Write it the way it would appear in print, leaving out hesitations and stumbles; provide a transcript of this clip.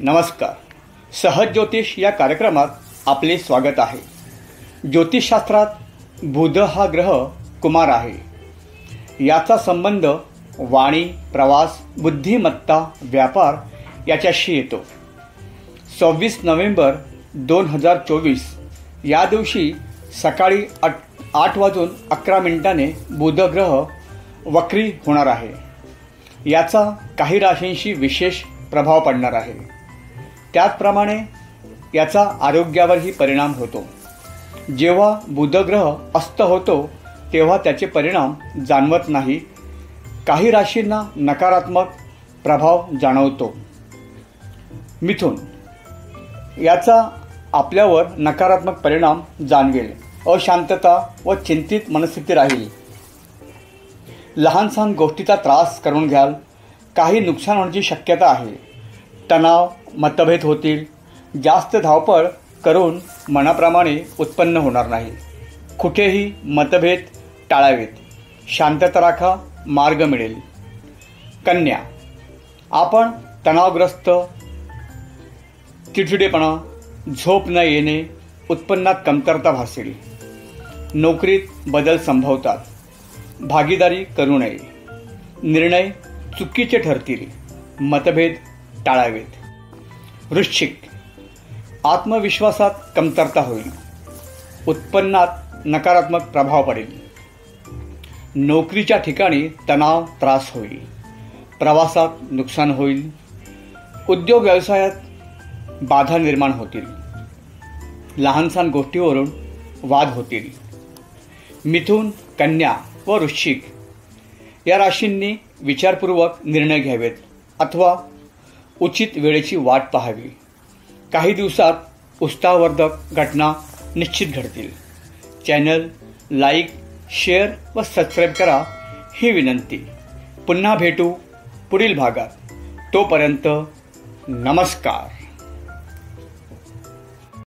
नमस्कार. सहज ज्योतिष या कार्यक्रमात आपले स्वागत आहे. ज्योतिषशास्त्रात बुध हा ग्रह कुमार आहे. याचा संबंध वाणी, प्रवास, बुद्धिमत्ता, व्यापार याच्याशी येतो. 26 नोव्हेंबर 2024 या दिवशी सकाळी 8:11 बुध ग्रह वक्री होणार आहे. याचा काही राशींशी विशेष प्रभाव पडणार आहे. त्याचप्रमाणे याचा आरोग्यावरही परिणाम होतो. जेव्हा बुध ग्रह अस्त होतो तेव्हा त्याचे परिणाम जाणवत नाही. काही राशींना नकारात्मक प्रभाव जाणवतो. मिथुन, याचा आपल्यावर नकारात्मक परिणाम जाणवेल. अशांतता व चिंतित मनस्थिती राहील. लहान सहान गोष्टीचा त्रास करून घ्याल. काही नुकसान होण्याची शक्यता आहे. तणाव, मतभेद होतील. जास्त धावपळ करून मनाप्रमाणे उत्पन्न होणार नाही. कुठेही मतभेद टाळावेत. शांतता राखा, मार्ग मिळेल. कन्या, आपण तणावग्रस्त, चिडचिडेपणा, झोप न येणे, उत्पन्नात कमतरता भासेल. नोकरीत बदल संभवतात. भागीदारी करू नये. निर्णय चुकीचे ठरतील. मतभेद टाळावेत. वृश्चिक, आत्मविश्वासात कमतरता होईल. उत्पन्नात नकारात्मक प्रभाव पडेल. नोकरीच्या ठिकाणी तणाव, त्रास होईल. प्रवासात नुकसान होईल. उद्योग व्यवसायात बाधा निर्माण होतील. लहानसहान गोष्टीवरून वाद होतील. मिथुन, कन्या व वृश्चिक या राशींनी विचारपूर्वक निर्णय घ्यावेत अथवा उचित वेळेची वाट पाहावी. काही दिवसात उत्साहवर्धक घटना निश्चित घडतील. चॅनल लाईक, शेअर व सबस्क्राईब करा ही विनंती. पुन्हा भेटू पुढील भागात. तोपर्यंत नमस्कार.